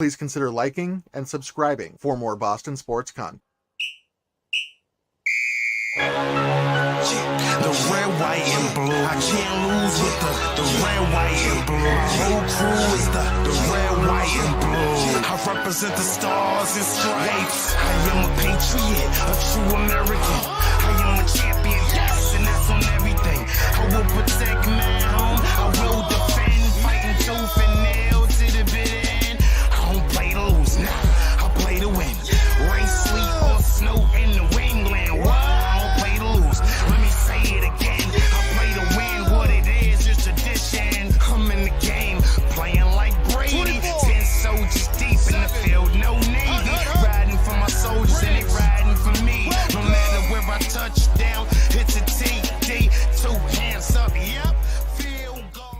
Please consider liking and subscribing for more Boston sports content. The red, white, and blue. I can't lose with the red, white, and blue. My whole crew is the red, white, and blue. I represent the stars and stripes. I am a patriot, a true American. I am a champion, yes, and that's on everything. I will protect my home. I will defend, fighting tooth and nail to the bitter end. I don't play to lose, nah, I play to win. Rain, sleet, or snow in the wingland. What? Let me say it again. I play to win. What it is tradition. I'm in the game, playing like Brady. 10 soldiers deep in the field, no Navy. Riding for my soldiers and they riding for me. No matter where I touch down, it's a TD. 2 hands up, yep. Field goal.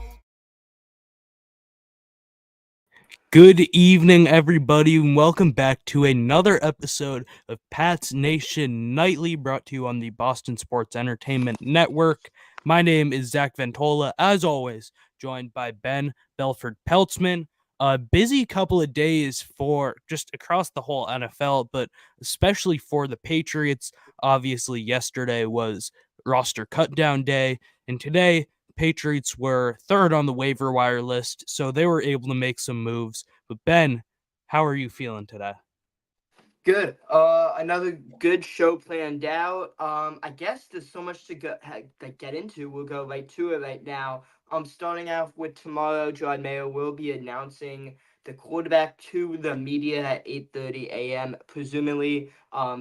Good evening, everybody, and welcome back to another episode of Pats Nation Nightly, brought to you on the Boston Sports Entertainment Network. My name is Zach Ventola, as always, joined by Ben Belford-Peltzman. A busy couple of days for just across the whole NFL, but especially for the Patriots. Obviously, yesterday was roster cutdown day, and today Patriots were third on the waiver wire list, so they were able to make some moves. But Ben, how are you feeling today? Good. Another good show planned out. I guess there's so much to get into. We'll go right to it right now. Starting off with tomorrow, Jerod Mayo will be announcing the quarterback to the media at 8:30 a.m. Presumably,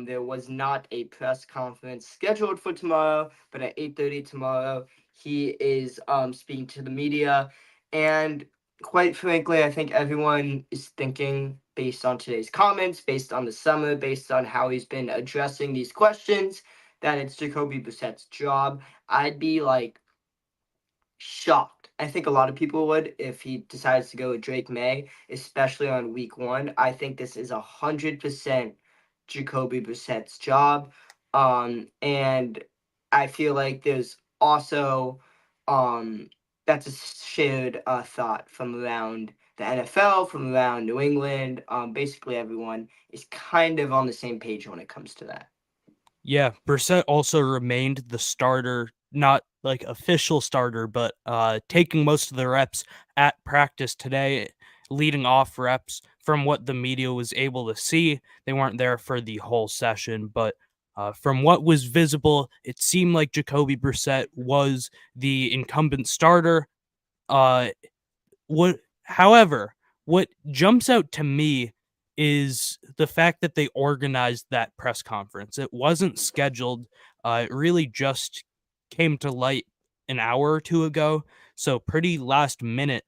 there was not a press conference scheduled for tomorrow, but at 8:30 tomorrow, he is speaking to the media. And quite frankly, I think everyone is thinking, based on today's comments, based on the summer, based on how he's been addressing these questions, that it's Jacoby Brissett's job. I'd be shocked. I think a lot of people would if he decides to go with Drake May, especially on week 1. I think this is 100% Jacoby Brissett's job. And I feel like there's also that's a shared thought from around the NFL, from around New England. Basically everyone is kind of on the same page when it comes to that. Yeah, Brissett also remained the starter, not like official starter, but taking most of the reps at practice today, leading off reps. From what the media was able to see, they weren't there for the whole session, but from what was visible, it seemed like Jacoby Brissett was the incumbent starter. However, what jumps out to me is the fact that they organized that press conference. It wasn't scheduled. It really just came to light an hour or two ago, so pretty last minute.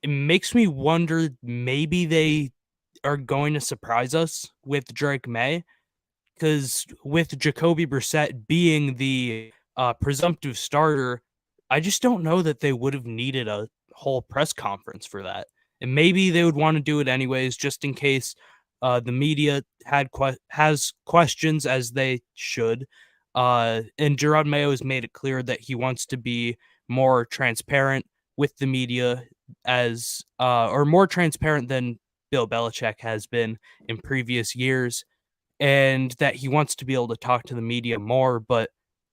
It makes me wonder, maybe they are going to surprise us with Drake May, because with Jacoby Brissett being the presumptive starter, I just don't know that they would have needed a whole press conference for that. And maybe they would want to do it anyways, just in case the media has questions, as they should. And Jerod Mayo has made it clear that he wants to be more transparent with the media, or more transparent than Bill Belichick has been in previous years, and that he wants to be able to talk to the media more. But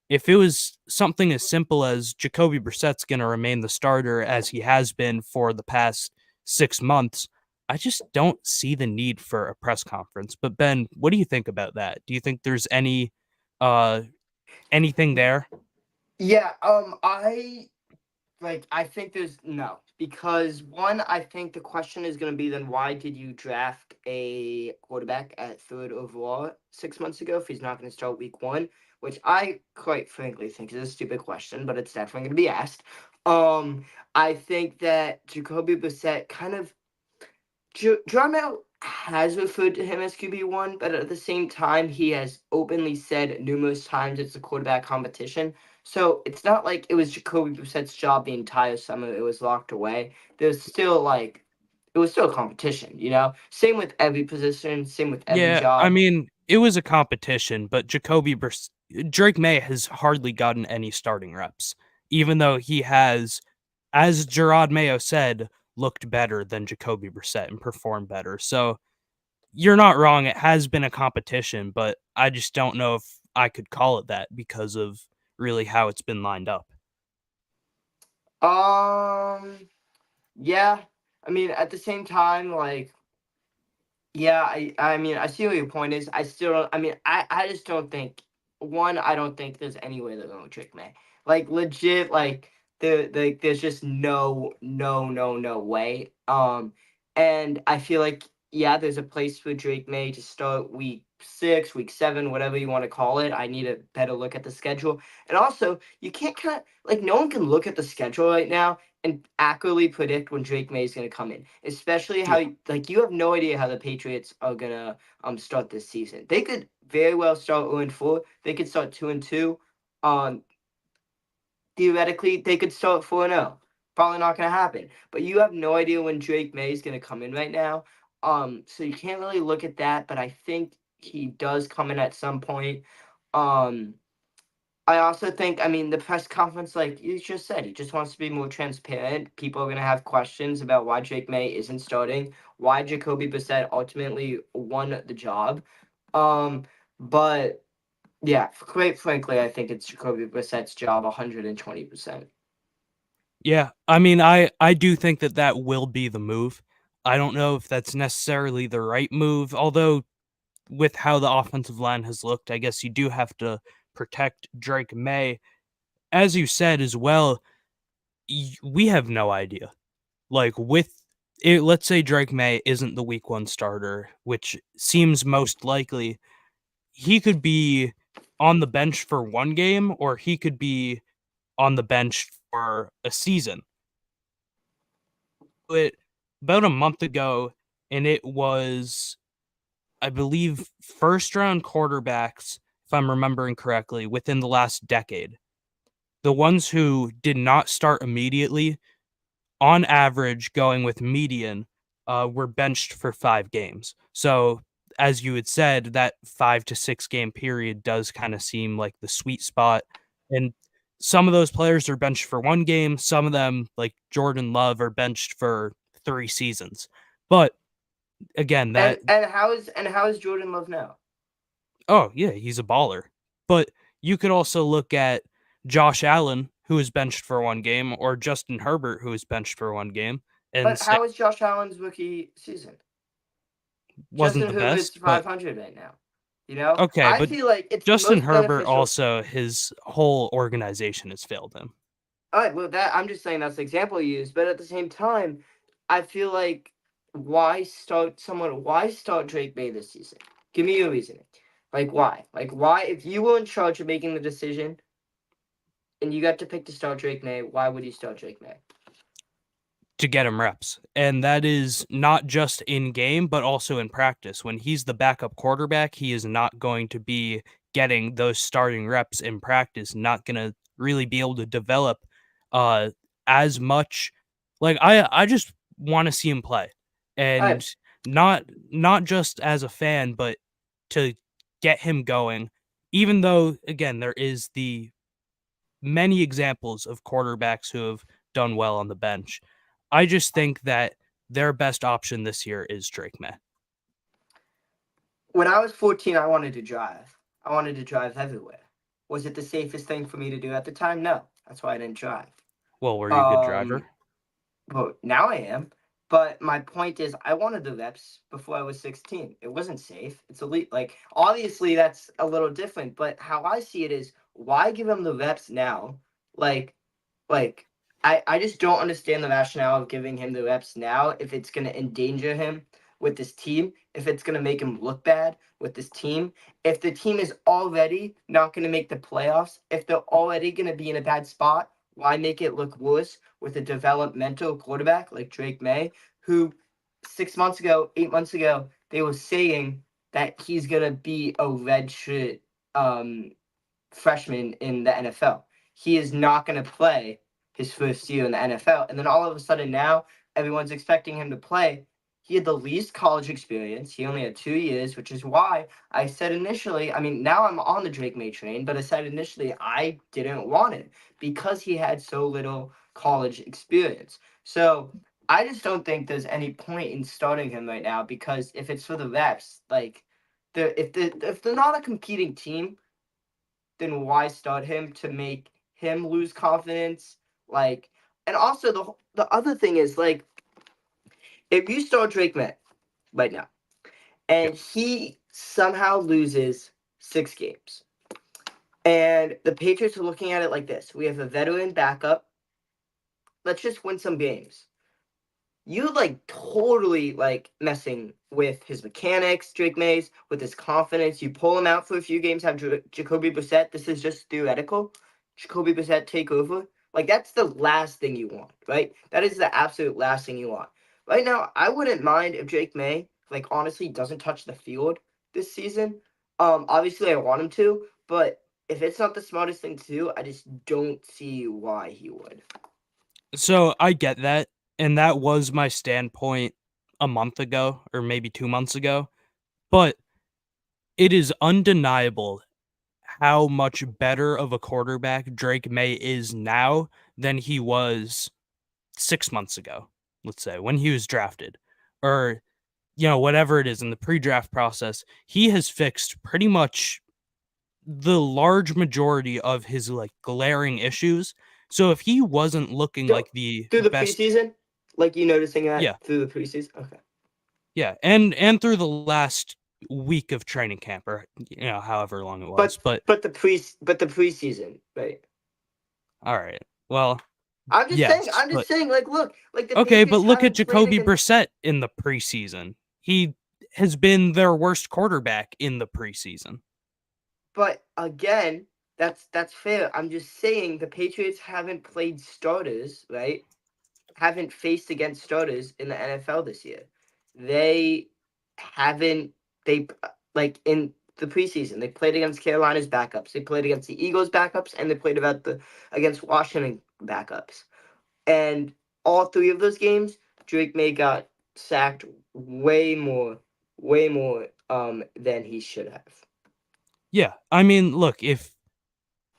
if it was something as simple as Jacoby Brissett's going to remain the starter as he has been for the past 6 months, I just don't see the need for a press conference. But Ben, what do you think about that? Do you think there's anything there? Yeah, I think there's no, because one, I think the question is going to be, then why did you draft a quarterback at 3rd overall 6 months ago if he's not going to start week 1? Which I quite frankly think is a stupid question, but it's definitely going to be asked. I think that Jacoby Brissett kind of, Jerod has referred to him as QB1, but at the same time, he has openly said numerous times it's a quarterback competition. So it's not like it was Jacoby Brissett's job the entire summer. It was locked away. There's still it was still a competition, you know? Same with every position, same with every job. I mean, it was a competition, but Drake May has hardly gotten any starting reps, even though he has, as Jerod Mayo said, looked better than Jacoby Brissett and performed better. So you're not wrong. It has been a competition, but I just don't know if I could call it that because of really how it's been lined up. Yeah. I mean, at the same time, like, yeah, I mean, I see what your point is. I still don't. I mean, I just don't think. One, I don't think there's any way they're going with Drake May. Like legit, like there's just no way. And I feel like yeah, there's a place for Drake May to start week 6, week 7, whatever you want to call it. I need a better look at the schedule, and also you can't kind of like no one can look at the schedule right now and accurately predict when Drake May is going to come in, especially how like you have no idea how the Patriots are gonna start this season. They could very well start 0-4. They could start 2-2. Theoretically, they could start 4-0. Probably not gonna happen. But you have no idea when Drake May is gonna come in right now. So you can't really look at that. But I think he does come in at some point. Um, I also think, I mean, the press conference, like you just said, he just wants to be more transparent. People are going to have questions about why Drake May isn't starting, why Jacoby Brissett ultimately won the job. But yeah, quite frankly, I think it's Jacoby Brissett's job 120%. Yeah, I mean, I do think that that will be the move. I don't know if that's necessarily the right move, although with how the offensive line has looked, I guess you do have to protect Drake May. As you said as well, we have no idea. Like with it, let's say Drake May isn't the week 1 starter, which seems most likely. He could be on the bench for 1 game, or he could be on the bench for a season. But about a month ago, and it was, I believe, first round quarterbacks, if I'm remembering correctly, within the last decade. The ones who did not start immediately, on average, going with median, were benched for 5 games. So, as you had said, that 5 to 6 game period does kind of seem like the sweet spot. And some of those players are benched for 1 game. Some of them, like Jordan Love, are benched for 3 seasons. But again, that And how is Jordan Love now? oh yeah, he's a baller. But you could also look at Josh Allen, who was benched for 1 game, or Justin Herbert, who was benched for 1 game, and But how is Josh Allen's rookie season? wasn't Justin the Herbert's best. But 500 right now. You know, okay, I but feel like it's Justin most Herbert beneficial. also, his whole organization has failed him. All right, well, that I'm just saying that's the example you use, but at the same time, I feel like why start Drake May this season? Give me your reasoning. Like why? Like why? If you were in charge of making the decision, and you got to pick to start Drake May, why would you start Drake May? To get him reps. And that is not just in game, but also in practice. When he's the backup quarterback, he is not going to be getting those starting reps in practice, not going to really be able to develop as much. Like I just want to see him play. And not just as a fan, but to get him going. Even though again there is the many examples of quarterbacks who have done well on the bench. I just think that their best option this year is Drake May. When I was 14, I wanted to drive. I wanted to drive everywhere. Was it the safest thing for me to do at the time? No. That's why I didn't drive. Well, were you a good driver? Well, now I am. But my point is, I wanted the reps before I was 16. It wasn't safe. It's elite. Like, obviously, that's a little different. But how I see it is, why give him the reps now? Like, I just don't understand the rationale of giving him the reps now if it's going to endanger him with this team, if it's going to make him look bad with this team, if the team is already not going to make the playoffs, if they're already going to be in a bad spot, why make it look worse with a developmental quarterback like Drake May, who 6 months ago, 8 months ago, they were saying that he's going to be a redshirt freshman in the NFL. He is not going to play his first year in the NFL. And then all of a sudden now, everyone's expecting him to play. He had the least college experience. He only had 2 years, which is why I said initially, I mean, now I'm on the Drake May train, but I said initially I didn't want it because he had so little college experience. So I just don't think there's any point in starting him right now because if it's for the reps, like if they're not a competing team, then why start him to make him lose confidence? Like, and also the other thing is like, if you start Drake May right now, and he somehow loses 6 games, and the Patriots are looking at it like this: we have a veteran backup. Let's just win some games. You like totally like messing with his mechanics, Drake Mays, with his confidence. You pull him out for a few games, have Jacoby Brissett. This is just theoretical. Jacoby Brissett take over. Like that's the last thing you want, right? That is the absolute last thing you want. Right now, I wouldn't mind if Drake May, like honestly, doesn't touch the field this season. Obviously I want him to, but if it's not the smartest thing to do, I just don't see why he would. So I get that, and that was my standpoint a month ago, or maybe 2 months ago, but it is undeniable how much better of a quarterback Drake May is now than he was 6 months ago, let's say, when he was drafted, or, whatever it is in the pre-draft process. He has fixed pretty much the large majority of his, like, glaring issues. So if he wasn't looking So, like the through the best. preseason, like you noticing that Yeah. through the preseason. Okay. Yeah, and through the last week of training camp, or however long it was. But But the preseason, right? all right. Well, I'm just yes, saying. I'm just but saying. Like, look, like the okay, but Patriots look at haven't played Jacoby against. Brissett in the preseason. He has been their worst quarterback in the preseason. But again, that's fair. I'm just saying the Patriots haven't played starters, right? Haven't faced against starters in the NFL this year. They haven't. They like in the preseason. They played against Carolina's backups. They played against the Eagles' backups, and they played against Washington backups. And all 3 of those games, Drake May got sacked way more than he should have. Yeah, I mean, look, if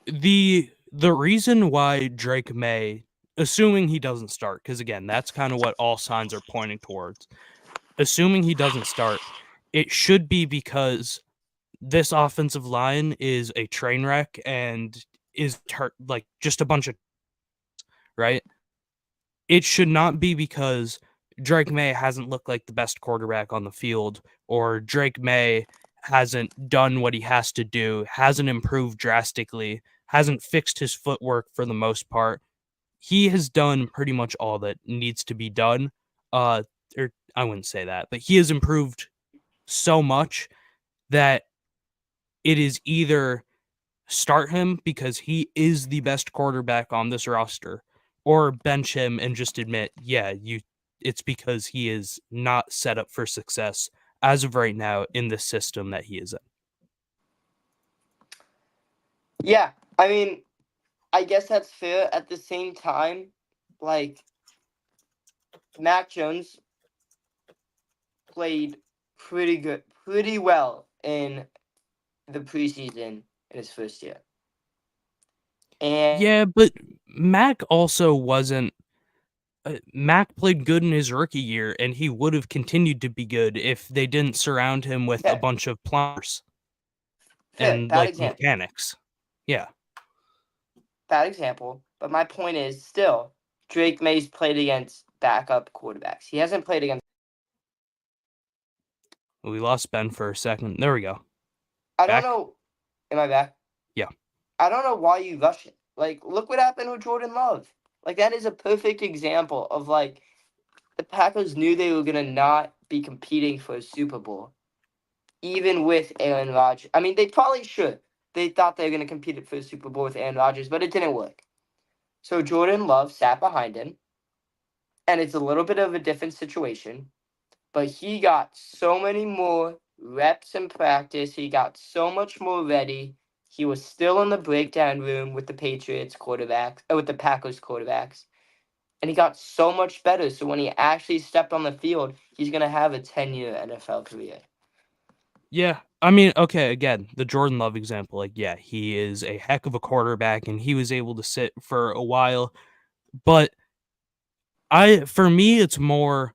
the reason why Drake May, assuming he doesn't start, because again, that's kind of what all signs are pointing towards. Assuming he doesn't start, it should be because this offensive line is a train wreck and is like just a bunch of right. It should not be because Drake May hasn't looked like the best quarterback on the field, or Drake May hasn't done what he has to do, hasn't improved drastically, hasn't fixed his footwork for the most part. He has done pretty much all that needs to be done. Or I wouldn't say that, but he has improved so much that it is either start him because he is the best quarterback on this roster, or bench him and just admit, it's because he is not set up for success as of right now in the system that he is in. Yeah, I mean, I guess that's fair. At the same time, like Mac Jones played pretty well in the preseason in his first year. And yeah, but Mac also wasn't. Mac played good in his rookie year, and he would have continued to be good if they didn't surround him with a bunch of plumbers and bad like example. mechanics. Yeah. Bad example. But my point is still, Drake May's played against backup quarterbacks. He hasn't played against. We lost Ben for a second. There we go. I Back? don't know. Am I back? Yeah. I don't know why you rush it. Like, look what happened with Jordan Love. Like, that is a perfect example of, like, the Packers knew they were going to not be competing for a Super Bowl, even with Aaron Rodgers. I mean, they probably should. They thought they were going to compete for a Super Bowl with Aaron Rodgers, but it didn't work. So Jordan Love sat behind him, and it's a little bit of a different situation, but he got so many more reps in practice. He got so much more ready. He was still in the breakdown room with the Patriots quarterbacks, with the Packers quarterbacks, and he got so much better. So when he actually stepped on the field, he's going to have a 10-year NFL career. Yeah. I mean, okay, again, the Jordan Love example, like, yeah, he is a heck of a quarterback and he was able to sit for a while, but For me, it's more,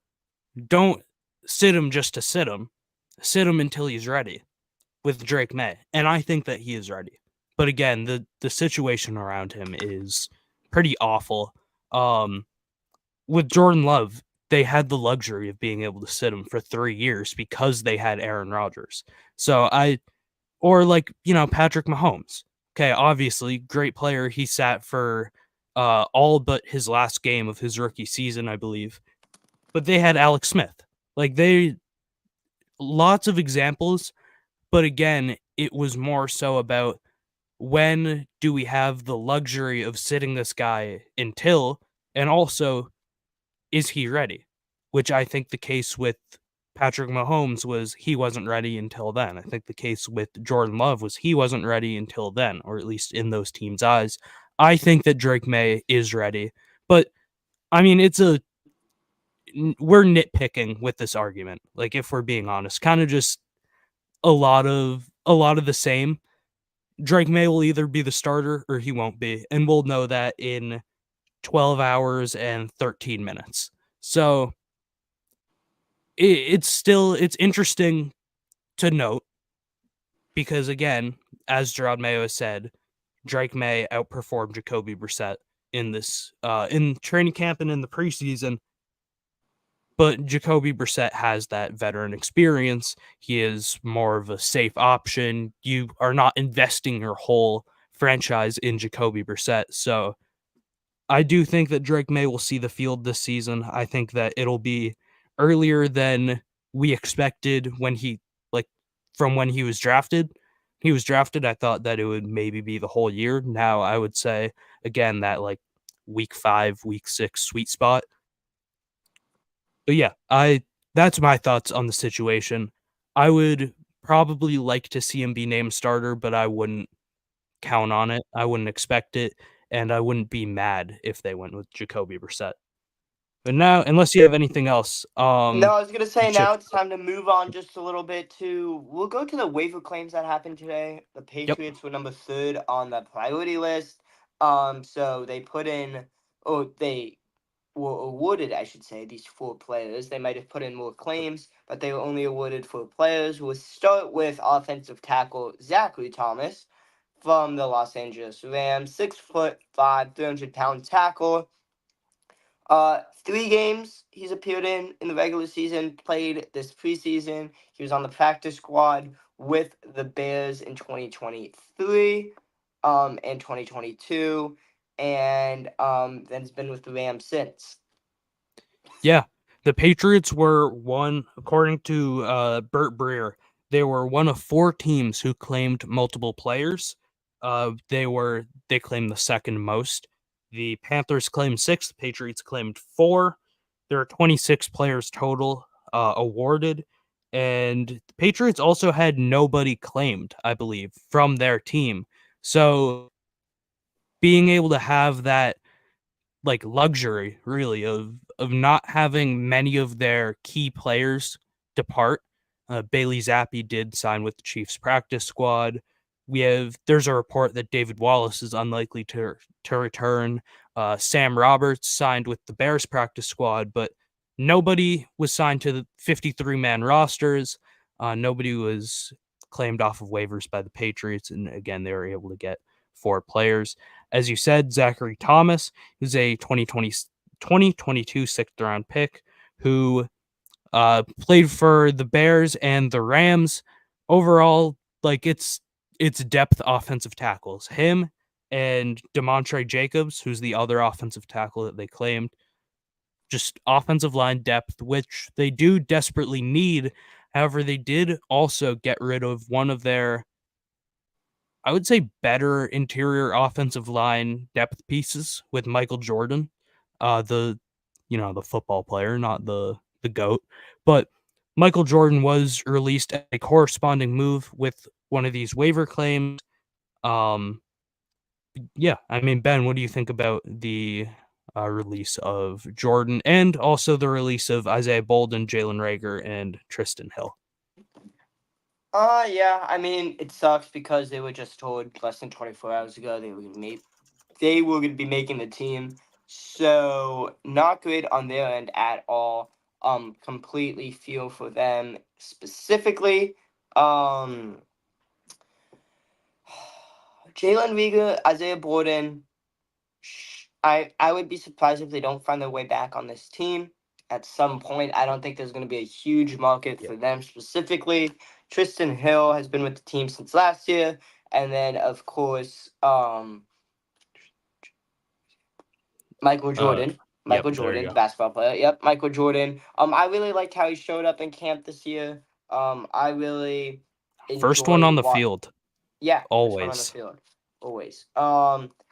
don't sit him just to sit him. Sit him until he's ready with Drake May. And I think that he is ready. But again, the situation around him is pretty awful. With Jordan Love, they had the luxury of being able to sit him for 3 years because they had Aaron Rodgers. Or like, Patrick Mahomes. Okay, obviously, great player. He sat for all but his last game of his rookie season, I believe. But they had Alex Smith. Like, lots of examples. But again, it was more so about, when do we have the luxury of sitting this guy until, and also, is he ready? Which I think the case with Patrick Mahomes was he wasn't ready until then. I think the case with Jordan Love was he wasn't ready until then, or at least in those teams' eyes. I think that Drake May is ready. But, I mean, we're nitpicking with this argument. Like, if we're being honest, kind of just a lot of the same. Drake May will either be the starter or he won't be, and we'll know that in 12 hours and 13 minutes. So it's interesting to note, because again, as Gerard Mayo has said, Drake May outperformed Jacoby Brissett in this in training camp and in the preseason. But Jacoby Brissett has that veteran experience. He is more of a safe option. You are not investing your whole franchise in Jacoby Brissett. So I do think that Drake May will see the field this season. I think that it'll be earlier than we expected from when he was drafted. I thought that it would maybe be the whole year. Now I would say, again, that like week 5, week 6 sweet spot. But yeah, that's my thoughts on the situation. I would probably like to see him be named starter, but I wouldn't count on it. I wouldn't expect it, and I wouldn't be mad if they went with Jacoby Brissett. But now, unless you have anything else, No, I was gonna say Chip. now it's time to move on just a little bit we'll go to the waiver claims that happened today. The Patriots were number 3rd on the priority list. So they they were awarded, I should say, these 4 players. They might have put in more claims, but they were only awarded 4 players. We'll start with offensive tackle Zachary Thomas from the Los Angeles Rams, 6'5", 300-pound tackle. 3 games he's appeared in the regular season, played this preseason. He was on the practice squad with the Bears in 2023 and 2022, and then's been with the Rams since. Yeah, the Patriots were one, according to Burt Breer, they were one of 4 teams who claimed multiple players. They claimed the second most. The Panthers claimed 6, the Patriots claimed 4. There are 26 players total awarded, and the Patriots also had nobody claimed, I believe, from their team. So being able to have that like luxury, really, of not having many of their key players depart. Bailey Zappi did sign with the Chiefs practice squad. There's a report that David Wallace is unlikely to return. Sam Roberts signed with the Bears practice squad, but nobody was signed to the 53-man rosters. Nobody was claimed off of waivers by the Patriots, and again, they were able to get 4 players. As you said, Zachary Thomas, who's a 2022 6th-round pick, who played for the Bears and the Rams. Overall, like it's depth offensive tackles. Him and DeMontre Jacobs, who's the other offensive tackle that they claimed. Just offensive line depth, which they do desperately need. However, they did also get rid of one of their, I would say, better interior offensive line depth pieces with Michael Jordan, the football player, not the GOAT. But Michael Jordan was released at a corresponding move with one of these waiver claims. Yeah, I mean, Ben, what do you think about the release of Jordan and also the release of Isaiah Bolden, Jalen Reagor, and Tristan Hill? Yeah, I mean, it sucks because they were just told less than 24 hours ago they were going to be making the team. So not good on their end at all. Completely feel for them specifically. Jalen Rieger, Isaiah Borden. I would be surprised if they don't find their way back on this team at some point. I don't think there's going to be a huge market for them specifically. Tristan Hill has been with the team since last year, and then of course, Michael Jordan. Michael there you Jordan, go. the basketball player. Yep, Michael Jordan. I really liked how he showed up in camp this year. I really First one on the enjoyed field, yeah, first one on the always. field. Always.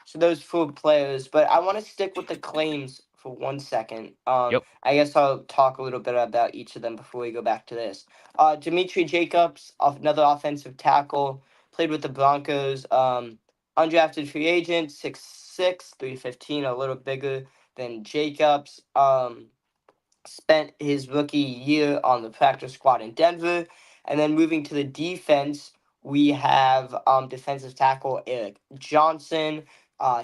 So those 4 players, but I want to stick with the claims for 1 second. Yep. I guess I'll talk a little bit about each of them before we go back to this. Dimitri Jacobs, another offensive tackle, played with the Broncos. Undrafted free agent, 6'6", 315, a little bigger than Jacobs. Spent his rookie year on the practice squad in Denver. And then moving to the defense, we have defensive tackle Eric Johnson.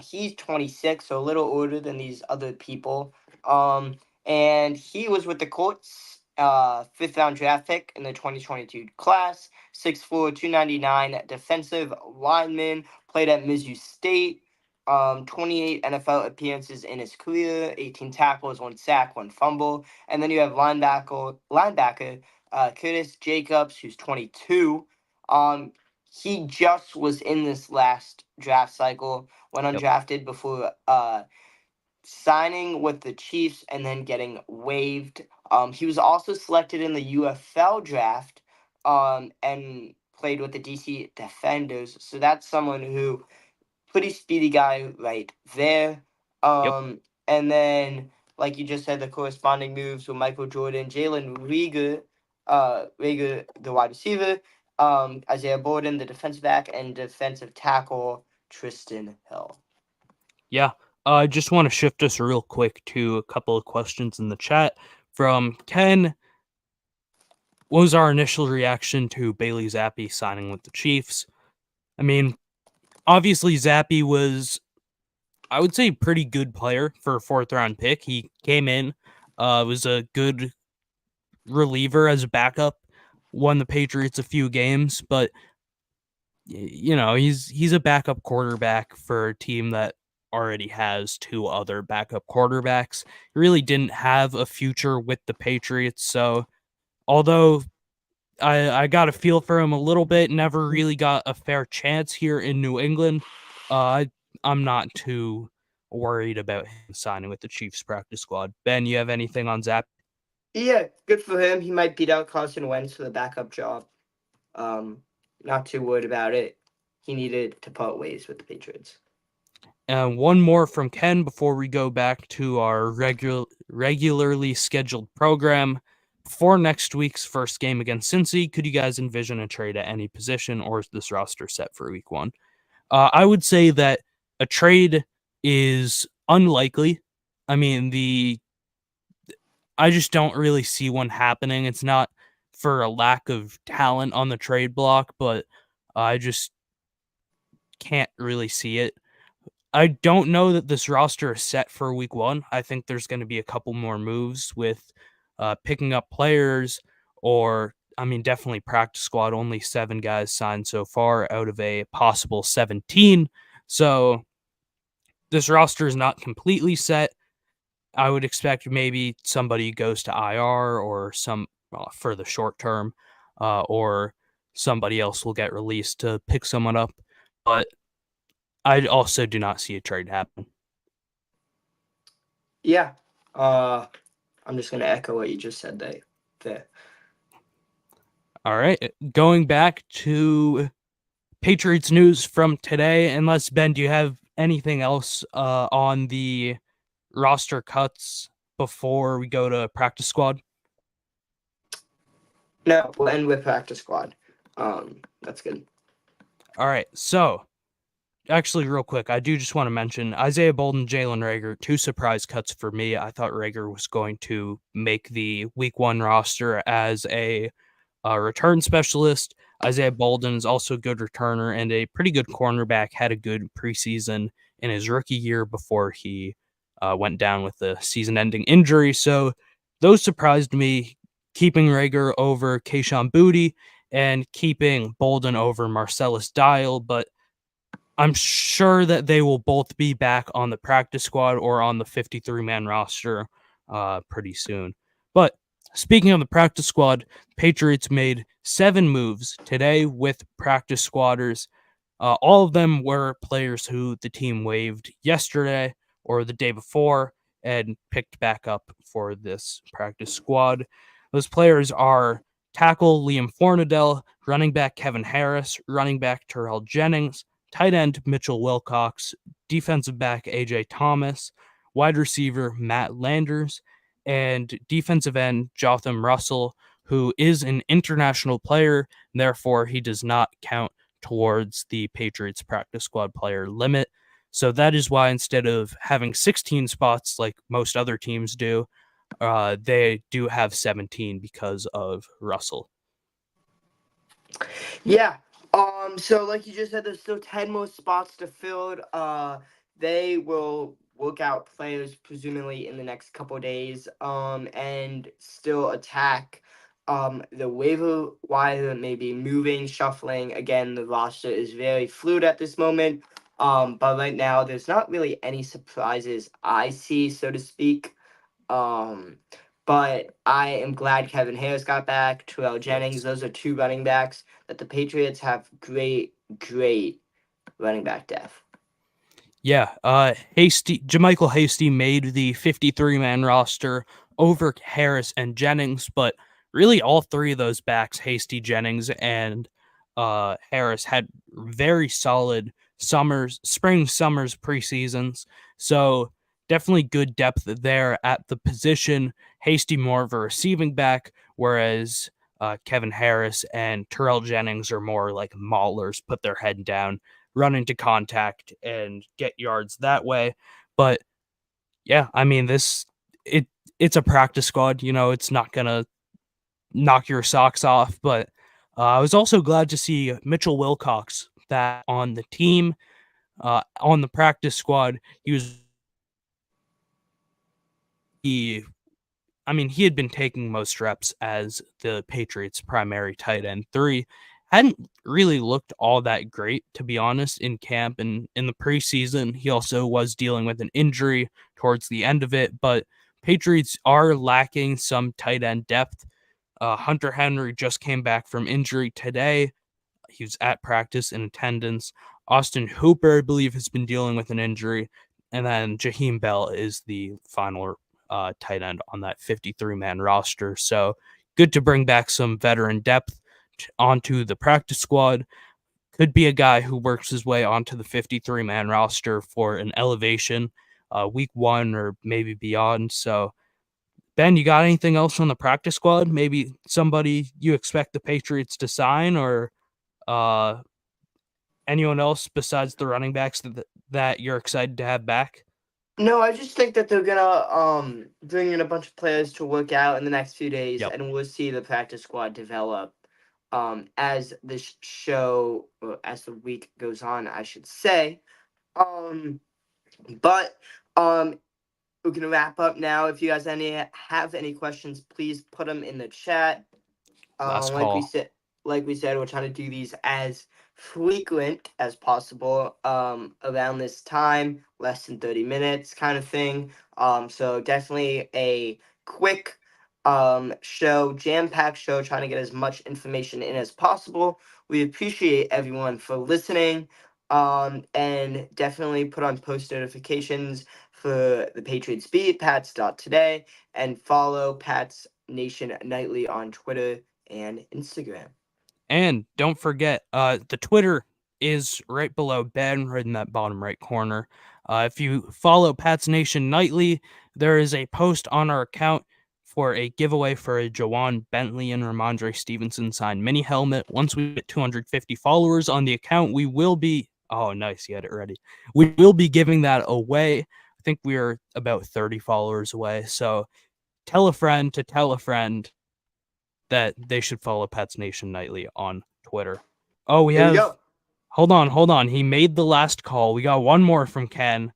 He's 26, so a little older than these other people. And he was with the Colts, 5th round draft pick in the 2022 class. 6'4", 299 defensive lineman. Played at Mizzou State. 28 NFL appearances in his career, 18 tackles, 1 sack, 1 fumble. And then you have linebacker Curtis Jacobs, who's 22. He just was in this last draft cycle, went undrafted before signing with the Chiefs and then getting waived. He was also selected in the UFL draft and played with the DC Defenders. So that's someone who pretty speedy guy right there. And then, like you just said, the corresponding moves with Michael Jordan, Jalen Rieger, the wide receiver, Isaiah Borden, the defensive back, and defensive tackle Tristan Hill. Yeah. I just want to shift us real quick to a couple of questions in the chat from Ken. What was our initial reaction to Bailey Zappi signing with the Chiefs? I mean, obviously Zappi was, I would say, a pretty good player for a 4th round pick. He came in, was a good reliever as a backup, won the Patriots a few games, but you know, he's a backup quarterback for a team that already has 2 other backup quarterbacks. He really didn't have a future with the Patriots, so although I got a feel for him a little bit, never really got a fair chance here in New England. I'm not too worried about him signing with the Chiefs practice squad. Ben, you have anything on Zap? Yeah, good for him. He might beat out Carson Wentz for the backup job. Not too worried about it. He needed to part ways with the Patriots. And one more from Ken before we go back to our regularly scheduled program. For next week's first game against Cincy, could you guys envision a trade at any position, or is this roster set for week 1? I would say that a trade is unlikely. I mean, I just don't really see one happening. It's not for a lack of talent on the trade block, but I just can't really see it. I don't know that this roster is set for week 1. I think there's going to be a couple more moves with picking up players, or, I mean, definitely practice squad. Only 7 guys signed so far out of a possible 17. So this roster is not completely set. I would expect maybe somebody goes to IR or for the short term, or somebody else will get released to pick someone up. But I also do not see a trade happen. Yeah. I'm just going to echo what you just said there. All right. Going back to Patriots news from today, unless, Ben, do you have anything else on the roster cuts before we go to practice squad? No, we'll end with practice squad. That's good. All right. So, actually, real quick, I do just want to mention Isaiah Bolden, Jalen Reagor, 2 surprise cuts for me. I thought Reagor was going to make the week 1 roster as a return specialist. Isaiah Bolden is also a good returner and a pretty good cornerback, had a good preseason in his rookie year before he went down with a season-ending injury. So those surprised me, keeping Rager over Kayshon Boutte and keeping Bolden over Marcellus Dial, but I'm sure that they will both be back on the practice squad or on the 53-man roster pretty soon. But speaking of the practice squad, Patriots made 7 moves today with practice squatters. All of them were players who the team waived yesterday or the day before and picked back up for this practice squad. Those players are tackle Liam Fornadell, running back Kevin Harris, running back Terrell Jennings, tight end Mitchell Wilcox, defensive back AJ Thomas, wide receiver Matt Landers, and defensive end Jotham Russell, who is an international player, and therefore he does not count towards the Patriots practice squad player limit. So that is why instead of having 16 spots like most other teams do, they do have 17 because of Russell. Yeah. So like you just said, there's still 10 more spots to fill. They will work out players presumably in the next couple of days. And still attack the waiver wire, maybe moving, shuffling. Again, the roster is very fluid at this moment. But right now there's not really any surprises I see, so to speak. But I am glad Kevin Harris got back, Terrell Jennings. Those are 2 running backs that the Patriots have great running back depth. Yeah, JaMycal Hasty made the 53-man roster over Harris and Jennings, but really all 3 of those backs, Hasty, Jennings, and Harris, had very solid spring, summers, preseasons. So definitely good depth there at the position. Hasty more of a receiving back, whereas Kevin Harris and Terrell Jennings are more like maulers, put their head down, run into contact, and get yards that way. But yeah, I mean, it's a practice squad. It's not gonna knock your socks off. But I was also glad to see Mitchell Wilcox that on the team, on the practice squad. He had been taking most reps as the Patriots' primary tight end 3. Hadn't really looked all that great, to be honest, in camp and in the preseason. He also was dealing with an injury towards the end of it, but Patriots are lacking some tight end depth. Hunter Henry just came back from injury today. He was at practice in attendance. Austin Hooper, I believe, has been dealing with an injury. And then Jaheim Bell is the final tight end on that 53-man roster. So good to bring back some veteran depth onto the practice squad. Could be a guy who works his way onto the 53-man roster for an elevation week 1 or maybe beyond. So Ben, you got anything else on the practice squad? Maybe somebody you expect the Patriots to sign, or anyone else besides the running backs that you're excited to have back? No, I just think that they're gonna bring in a bunch of players to work out in the next few days, Yep. and we'll see the practice squad develop as the show, or as the week goes on, I should say. But we're gonna wrap up now. If you guys have any questions, please put them in the chat. Last Like call. we said, we're trying to do these as frequent as possible around this time, less than 30 minutes kind of thing. So definitely a quick show, jam-packed show, trying to get as much information in as possible. We appreciate everyone for listening, and definitely put on post notifications for the Patriots Beat, Pats.today, and follow Pats Nation Nightly on Twitter and Instagram. And don't forget, the Twitter is right below Ben, right in that bottom right corner. If you follow Pats Nation Nightly, there is a post on our account for a giveaway for a Jawan Bentley and Ramondre Stevenson signed mini helmet. Once we get 250 followers on the account, we will be... Oh, nice. You had it ready. We will be giving that away. I think we are about 30 followers away. So tell a friend to tell a friend that they should follow Pats Nation Nightly on Twitter. Oh, There you go. Hold on. He made the last call. We got one more from Ken.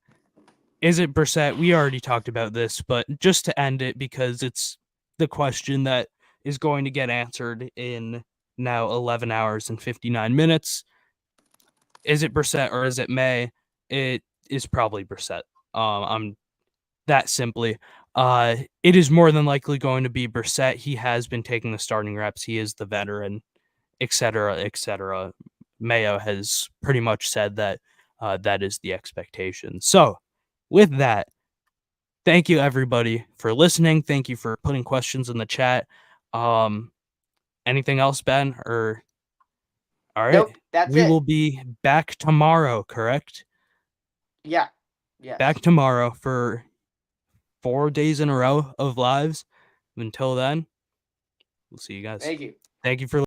Is it Brissett? We already talked about this, but just to end it, because it's the question that is going to get answered in now 11 hours and 59 minutes. Is it Brissett or is it May? It is probably Brissett. I'm that simply. It is more than likely going to be Brissett. He has been taking the starting reps. He is the veteran, etc., etc. Mayo has pretty much said that that is the expectation. So, with that, thank you everybody for listening. Thank you for putting questions in the chat. Anything else, Ben? Or all right, Nope, that's we it. will be back tomorrow. Correct? Yeah. Yeah. Back tomorrow for 4 days in a row of lives. Until then, we'll see you guys. Thank you. Thank you for